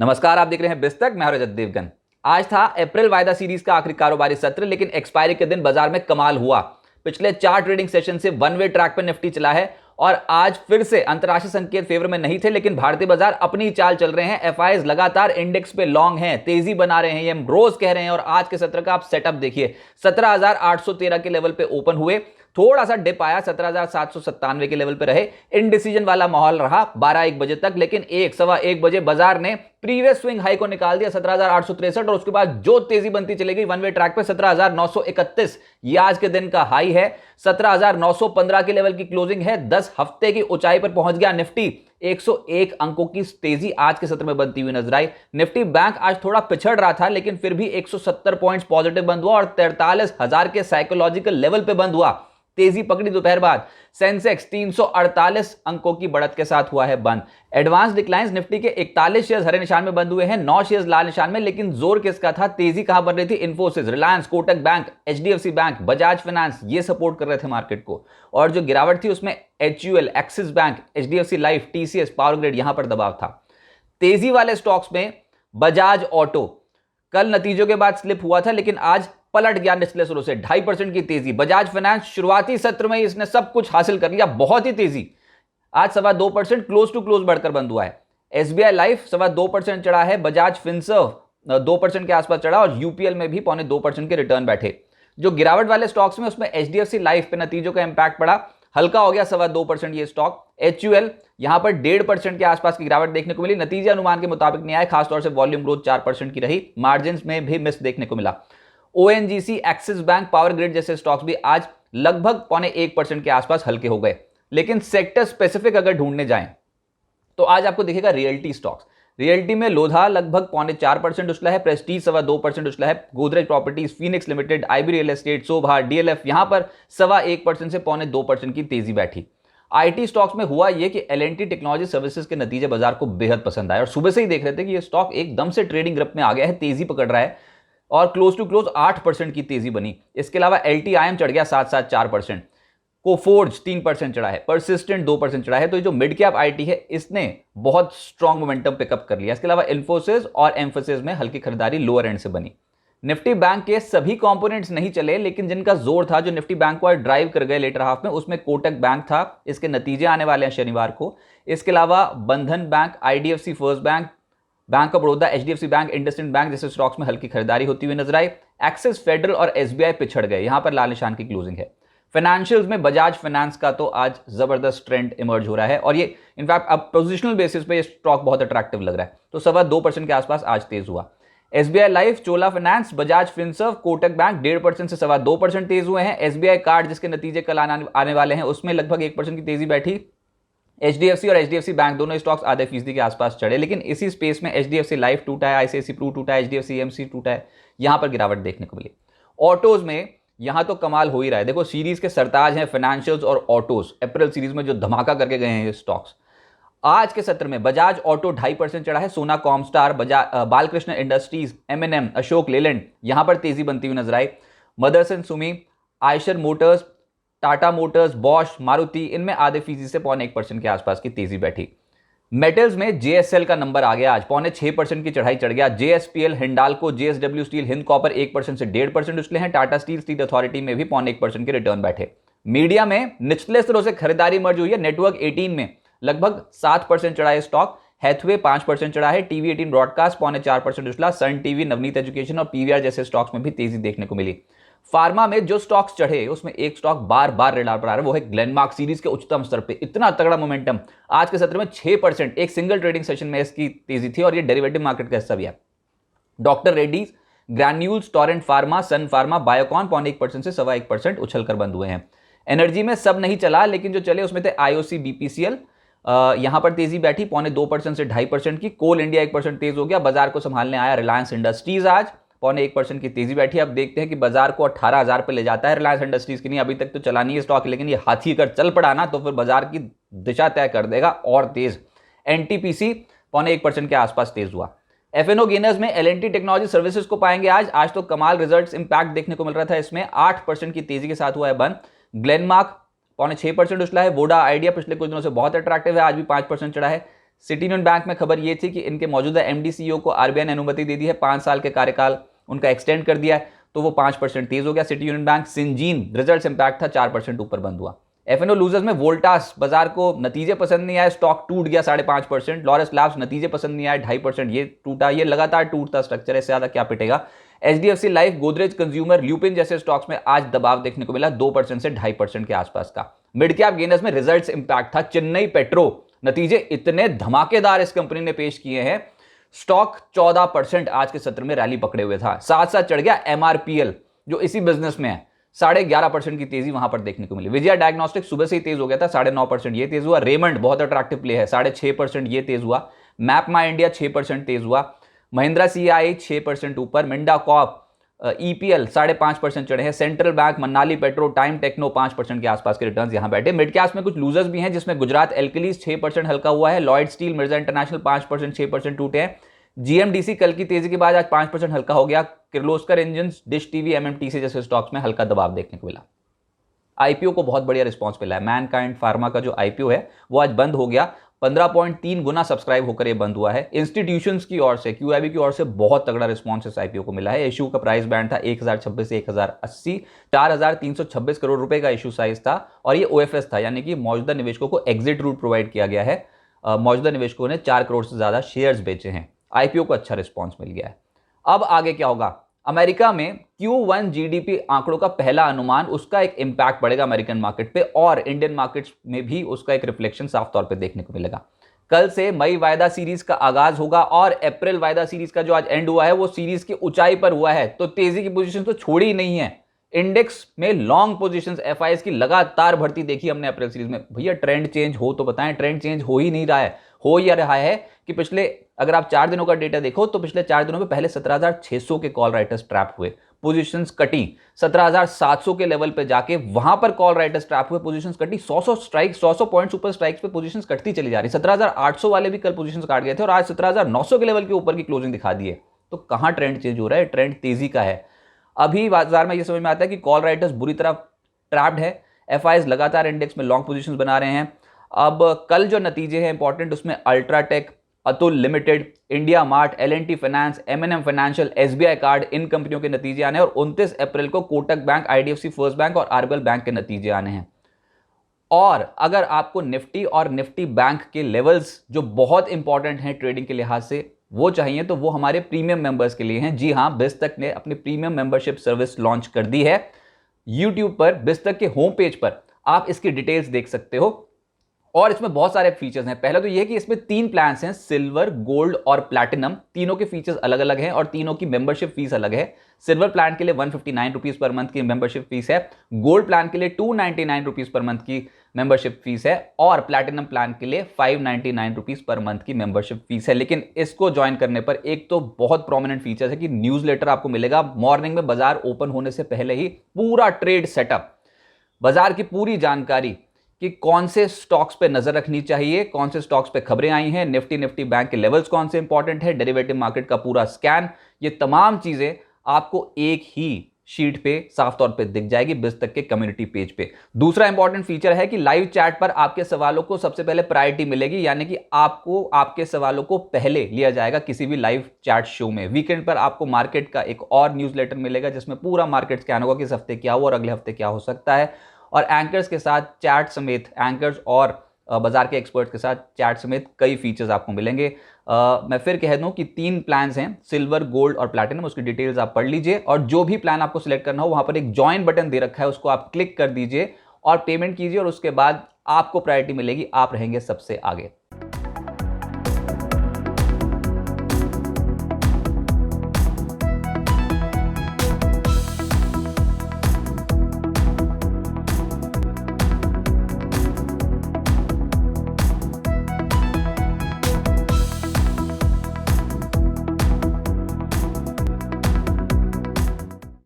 नमस्कार, आप देख रहे हैं बिस्तक। मैं हूं रजत देवगन। आज था अप्रैल वायदा सीरीज का आखिरी कारोबारी सत्र, लेकिन एक्सपायरी के दिन बाजार में कमाल हुआ। पिछले 4 ट्रेडिंग सेशन से वन वे ट्रैक पर निफ्टी चला है और आज फिर से अंतरराष्ट्रीय संकेत फेवर में नहीं थे, लेकिन भारतीय बाजार अपनी चाल चल रहे हैं। एफआईआईज लगातार इंडेक्स पे लॉन्ग हैं, तेजी बना रहे हैं, ये हम रोज कह रहे हैं। और आज के सत्र का आप सेटअप देखिए, 17,813 के लेवल पे ओपन हुए, थोड़ा सा डिप आया, 17,797 के लेवल पे रहे। इनडिसीजन वाला माहौल रहा 12-1 बजे तक, लेकिन 1-1:15 बजे बाजार ने प्रीवियस स्विंग हाई को निकाल दिया 17,863 और उसके बाद जो तेजी बनती चली गई वन वे ट्रैक पे 17,931 ये आज के दिन का हाई है। 17,915 के लेवल की क्लोजिंग है। 10 हफ्ते की ऊंचाई पर पहुंच गया निफ्टी। 101 अंकों की तेजी आज के सत्र में बनती हुई नजर आई। निफ्टी बैंक आज थोड़ा पिछड़ रहा था, लेकिन फिर भी 170 पॉइंट्स पॉजिटिव बंद हुआ और 43,000 के साइकोलॉजिकल लेवल पे बंद हुआ। तेजी पकड़ी दोपहर बाद। सेंसेक्स 348 अंकों की बढ़त के साथ हुआ है बंद। एडवांस डिक्लाइंस निफ्टी के 41 शेयर्स हरे निशान में बंद हुए हैं, 9 शेयर्स लाल निशान में। लेकिन जोर किसका था, तेजी कहां बन रही थी? Infosys, Reliance, Kotak bank, HDFC bank, Bajaj finance, ये सपोर्ट कर रहे थे मार्केट को। और जो गिरावट थी उसमें HUL, axis bank, HDFC life, TCS, power grid, यहां पर दबाव था। तेजी वाले स्टॉक्स में बजाज ऑटो कल नतीजों के बाद स्लिप हुआ था, लेकिन आज पलट गया निचले सुरों से। 2.5% की तेजी। बजाज फाइनेंस शुरुआती सत्र में इसने सब कुछ हासिल कर लिया, बहुत ही तेजी। आज 2.25% क्लोज टू क्लोज बढ़कर बंद हुआ है। एसबीआई लाइफ 2.25% चढ़ा है। बजाज फिनसर्व 2% के आसपास चढ़ा और यूपीएल में भी 0.25% के रिटर्न बैठे। जो गिरावट वाले स्टॉक्स में उसमें एचडीएफसी लाइफ पे नतीजों का इंपैक्ट पड़ा, हल्का हो गया 2.25% ये स्टॉक। एचयूएल यहां पर 1.5% के आसपास की गिरावट देखने को मिली। नतीजे अनुमान के मुताबिक नहीं आए, खासतौर से वॉल्यूम ग्रोथ 4% की रही। मार्जिन में भी मिस देखने को मिला। ONGC, axis bank, power grid जैसे स्टॉक्स भी आज लगभग 0.1% के आसपास हल्के हो गए। लेकिन सेक्टर स्पेसिफिक अगर ढूंढने जाएं तो आज आपको दिखेगा रियल्टी स्टॉक्स। रियल्टी में लोधा लगभग 0.4% उछला है, प्रेस्टीज 2.25% उछला है, Godrej properties, Phoenix limited, IB real estate, सोभा, डीएलएफ यहां पर 1.25% से 0.2% की तेजी बैठी। आईटी स्टॉक्स में हुआ यह कि एलएनटी टेक्नोलॉजी सर्विसेज के नतीजे बाजार को बेहद पसंद आए और सुबह से ही देख रहे थे कि यह स्टॉक एकदम से ट्रेडिंग ग्रुप में आ गया है, तेजी पकड़ रहा है और क्लोज टू क्लोज 8% की तेजी बनी। इसके अलावा एलटीआईएम चढ़ गया 4%, कोफोर्ज 3% चढ़ा है, परसिस्टेंट 2% चढ़ा है। तो ये जो मिड कैप आईटी है इसने बहुत स्ट्रॉन्ग मोमेंटम पिकअप कर लिया। इसके अलावा इन्फोसिस और एम्फोसिस में हल्की खरीदारी लोअर एंड से बनी। निफ्टी बैंक के सभी कंपोनेंट्स नहीं चले, लेकिन जिनका जोर था, जो निफ्टी बैंक को ड्राइव कर गए लेटर हाफ में, उसमें कोटक बैंक था। इसके नतीजे आने वाले हैं शनिवार को। इसके अलावा बंधन bank, IDFC First bank, bank of Baroda, HDFC bank, IndusInd bank जैसे स्टॉक्स में हल्की खरीदारी होती हुई नजर आई। एक्सिस, फेडरल और एसबीआई पिछड़ गए, यहां पर लाल निशान की क्लोजिंग है। फाइनेंशियल्स में बजाज फाइनेंस का तो आज जबरदस्त ट्रेंड इमर्ज हो रहा है और ये इनफैक्ट अब पोजिशनल बेसिस पे ये स्टॉक बहुत अट्रैक्टिव लग रहा है। तो 2.25% के आसपास आज तेज हुआ। SBI Life, Chola Finance, Bajaj Finserv, Kotak Bank 1.5% से 2.25% तेज हुए हैं। एसबीआई कार्ड जिसके नतीजे कल आने वाले हैं उसमें लगभग 1% की तेजी बैठी। एचडीएफसी और एचडीएफसी बैंक दोनों स्टॉक्स आधे फीसदी के आसपास चढ़े, लेकिन इसी स्पेस में एचडीएफसी लाइफ टूटा है, आईसीआईसी प्रू टूटा है, एचडीएफसी एमसी टूटा है, यहां पर गिरावट देखने को मिली। ऑटोज में यहां तो कमाल हो ही रहा है। देखो सीरीज के सरताज हैं फाइनेंशियल्स और ऑटोज, अप्रैल सीरीज में जो धमाका करके गए हैं ये स्टॉक्स। आज के सत्र में बजाज ऑटो 2.5% चढ़ा है, Sona Comstar, Balkrishna Industries, MNM, Ashok Leyland यहां पर तेजी बनती हुई नजर आई। Motherson Sumi, Eicher Motors, Tata Motors, Bosch, Maruti इनमें आधे फीसदी से 0.1% के आसपास की तेजी बैठी। मेटल्स में जेएसएल का नंबर आ गया आज, 0.6% की चढ़ाई चढ़ गया। JSPL, Hindalco, JSW steel, Hind copper 1% से 1.5% उछले हैं। टाटा स्टील, स्टील अथॉरिटी में भी 0.1% के रिटर्न बैठे। मीडिया में निचले स्तरों से खरीदारी मर्ज हुई है। नेटवर्क 18 में लगभग 7% चढ़ा है स्टॉक। हैथवे 5% चढ़ा है। TV 18 broadcast 0.4% उछला। Sun TV, Navneet education और पीवीआर जैसे स्टॉक्स में भी तेजी देखने को मिली। फार्मा में जो स्टॉक्स चढ़े उसमें एक स्टॉक बार बार रेडार पर आ रहा है, वो है ग्लेनमार्क। सीरीज के उच्चतम स्तर पे इतना तगड़ा मोमेंटम, आज के सत्र में 6% एक सिंगल ट्रेडिंग सेशन में इसकी तेजी थी और ये डेरिवेटिव मार्केट का हिस्सा भी है। Doctor Reddy's, Granules, Torrent Pharma, Sun Pharma, Biocon 0.1% से 1.25% उछलकर बंद हुए हैं। एनर्जी में सब नहीं चला, लेकिन जो चले उसमें थे आईओसी, बीपीसीएल, यहां पर तेजी बैठी 0.2% से 2.5% की। कोल इंडिया 1% तेज हो गया। बाजार को संभालने आया रिलायंस इंडस्ट्रीज, आज 0.1% की तेजी बैठी। अब देखते हैं कि बाजार को 18,000 पे ले जाता है रिलायंस इंडस्ट्रीज की। नहीं, अभी तक तो चला नहीं है स्टॉक, लेकिन ये हाथी अगर चल पड़ा ना तो फिर बाजार की दिशा तय कर देगा और तेज। एनटीपीसी 0.1% के आसपास तेज हुआ। एफएनओ गेनर्स में एलएनटी टेक्नोलॉजी सर्विसेज को पाएंगे आज तो कमाल रिजल्ट्स इंपैक्ट देखने को मिल रहा था। इसमें 8% की तेजी के साथ हुआ है बंद। ग्लेनमार्क 0.6% उछला है। वोडा आइडिया पिछले कुछ दिनों से बहुत अट्रैक्टिव है, आज भी 5% चढ़ा है। सिटी यूनियन बैंक में खबर ये थी कि इनके मौजूदा एमडी सीईओ को आरबीआई ने अनुमति दे दी है, 5 साल के कार्यकाल उनका एक्सटेंड कर दिया है, तो वो 5% तेज हो गया city union bank. Syngene results impact था, 4% ऊपर बंद हुआ। एफएनओ लूजर्स में वोल्टास, बाजार को नतीजे पसंद नहीं आए, स्टॉक टूट गया 5.5%। लॉरस लैब्स नतीजे पसंद नहीं आए, 2.5%, ये टूटा, ये लगातार टूटता स्ट्रक्चर है, इससे ज्यादा क्या पिटेगा। HDFC Life, Godrej Consumer, Lupin जैसे स्टॉक्स में आज दबाव देखने को मिला, 2% से 2.5% के आसपास का। मिड कैप गेनर्स में रिजल्ट्स इंपैक्ट था। चेन्नई पेट्रो, नतीजे इतने धमाकेदार इस कंपनी ने पेश किए हैं, स्टॉक 14% आज के सत्र में रैली पकड़े हुए था। साथ साथ चढ़ गया एमआरपीएल जो इसी बिजनेस में है, 11.5% की तेजी वहां पर देखने को मिली। विजया डायग्नोस्टिक सुबह से ही तेज हो गया था, 9.5% ये तेज हुआ। रेमंड बहुत अट्रैक्टिव प्ले है, 6.5% ये तेज हुआ। मैप माई इंडिया 6% तेज हुआ। महिंद्रा सीआई 6% ऊपर। मिंडा कॉप, ईपीएल 5.5% चढ़े हैं। सेंट्रल बैंक, मनाली पेट्रो, टाइम टेक्नो 5% के आसपास के रिटर्न्स यहां बैठे। मिड कैप्स में कुछ लूजर्स भी हैं, जिसमें गुजरात एल्कलीज 6% हल्का हुआ है। लॉयड स्टील, मिर्जा इंटरनेशनल 5%, 6% टूटे हैं। जीएमडीसी कल की तेजी के बाद आज 5% हल्का हो गया। Kirloskar engines, dish TV, MMTC जैसे स्टॉक्स में हल्का दबाव देखने को मिला। आईपीओ को बहुत बढ़िया रिस्पांस मिला है। मैनकाइंड फार्मा का जो आईपीओ है वो आज बंद हो गया, 15.3 गुना सब्सक्राइब होकर ये बंद हुआ है। इंस्टीट्यूशंस की ओर से, क्यूआईबी की ओर से बहुत तगड़ा रिस्पांस इस आईपीओ को मिला है। इशू का प्राइस बैंड था 1026 से 1080, 4326 करोड़ रुपए का इशू साइज था, और ये ओएफएस था, यानी कि मौजूदा निवेशकों को एग्जिट रूट प्रोवाइड किया गया है। मौजूदा निवेशकों ने 4 करोड़ से ज्यादा शेयर्स बेचे हैं। आईपीओ को अच्छा रिस्पांस मिल गया है। अब आगे क्या होगा? अमेरिका में Q1 जीडीपी आंकड़ों का पहला अनुमान, उसका एक इंपैक्ट पड़ेगा अमेरिकन मार्केट पे, और इंडियन मार्केट्स में भी उसका एक रिफ्लेक्शन साफ तौर पे देखने को मिलेगा। कल से मई वायदा सीरीज का आगाज होगा, और अप्रैल वायदा सीरीज का जो आज एंड हुआ है वो सीरीज की ऊंचाई पर हुआ है, तो तेजी की पोजीशन तो छोड़ी ही नहीं है। इंडेक्स में लॉन्ग पोजीशंस एफआईएस की लगातार बढ़ती देखी हमने अप्रैल सीरीज में। भैया ट्रेंड चेंज हो तो बताएं, ट्रेंड चेंज हो ही नहीं रहा है। हो यह रहा है कि पिछले, अगर आप 4 दिनों का डेटा देखो तो पिछले 4 दिनों में पहले 17,600 के कॉल राइटर्स ट्रैप हुए, पोजीशंस कटी, 17,700 के लेवल पे जाके वहां पर कॉल राइटर्स ट्रैप हुए, पोजीशंस कटी, 100 स्ट्राइक, 100 पॉइंट्स ऊपर स्ट्राइक्स पे पोजीशंस कटती चली जा रही। 17,800 वाले भी कल पोजीशंस काट गए थे, और आज 17,900 के लेवल के ऊपर की क्लोजिंग दिखा दी है। तो कहां ट्रेंड चेंज हो रहा है? ट्रेंड तेजी का है। अभी बाजार में यह समझ में आता है कि कॉल राइटर्स बुरी तरह ट्रैप्ड है। एफआईएस लगातार इंडेक्स में लॉन्ग पोजीशंस बना रहे हैं। अब कल जो नतीजे हैं इंपॉर्टेंट, उसमें UltraTech, Atul Limited, India Mart, L and T Finance, MNM Financial, SBI Card, इन कंपनियों के नतीजे आने हैं। और 29 अप्रैल को Kotak Bank, IDFC First Bank और आरबीएल बैंक के नतीजे आने हैं। और अगर आपको निफ्टी और निफ्टी बैंक के लेवल्स जो बहुत इंपॉर्टेंट हैं ट्रेडिंग के लिहाज से वो चाहिए, तो वो हमारे प्रीमियम मेंबर्स के लिए हैं। जी हां, बिस्तक ने अपनी प्रीमियम मेंबरशिप सर्विस लॉन्च कर दी है। यूट्यूब पर बिस्तक के होम पेज पर आप इसकी डिटेल्स देख सकते हो, और इसमें बहुत सारे फीचर्स हैं। पहले तो यह कि इसमें 3 प्लान्स हैं, सिल्वर, गोल्ड और प्लैटिनम। तीनों के फीचर्स अलग अलग हैं और तीनों की मेंबरशिप फीस अलग है। सिल्वर प्लान के लिए 159 रुपीज पर मंथ की मेंबरशिप फीस है, गोल्ड प्लान के लिए 299 रुपीज पर मंथ की मेंबरशिप फीस है, और प्लैटिनम प्लान के लिए 599 रुपीज पर मंथ की मेंबरशिप फीस है। लेकिन इसको ज्वाइन करने पर एक तो बहुत प्रोमिनेंट फीचर है कि न्यूज़लेटर आपको मिलेगा मॉर्निंग में, बाजार ओपन होने से पहले ही पूरा ट्रेड सेटअप, बाजार की पूरी जानकारी कि कौन से स्टॉक्स पे नजर रखनी चाहिए, कौन से स्टॉक्स पे खबरें आई हैं, निफ्टी बैंक के लेवल्स कौन से इंपॉर्टेंट है, डेरिवेटिव मार्केट का पूरा स्कैन, ये तमाम चीजें आपको एक ही शीट पे साफ तौर पे दिख जाएगी बिस्तक के कम्युनिटी पेज पे। दूसरा इंपॉर्टेंट फीचर है कि लाइव चैट पर आपके सवालों को सबसे पहले प्रायोरिटी मिलेगी, यानी कि आपको आपके सवालों को पहले लिया जाएगा किसी भी लाइव चैट शो में। वीकेंड पर आपको मार्केट का एक और न्यूज़लेटर मिलेगा जिसमें पूरा मार्केट स्कैन होगा कि इस हफ्ते क्या हुआ और अगले हफ्ते क्या हो सकता है, और एंकर्स के साथ चैट समेत, एंकर्स और बाजार के एक्सपर्ट्स के साथ चैट समेत कई फीचर्स आपको मिलेंगे। मैं फिर कह दूं कि 3 प्लान्स हैं, सिल्वर, गोल्ड और प्लैटिनम। उसकी डिटेल्स आप पढ़ लीजिए, और जो भी प्लान आपको सिलेक्ट करना हो वहां पर एक ज्वाइन बटन दे रखा है, उसको आप क्लिक कर दीजिए और पेमेंट कीजिए, और उसके बाद आपको प्रायोरिटी मिलेगी, आप रहेंगे सबसे आगे।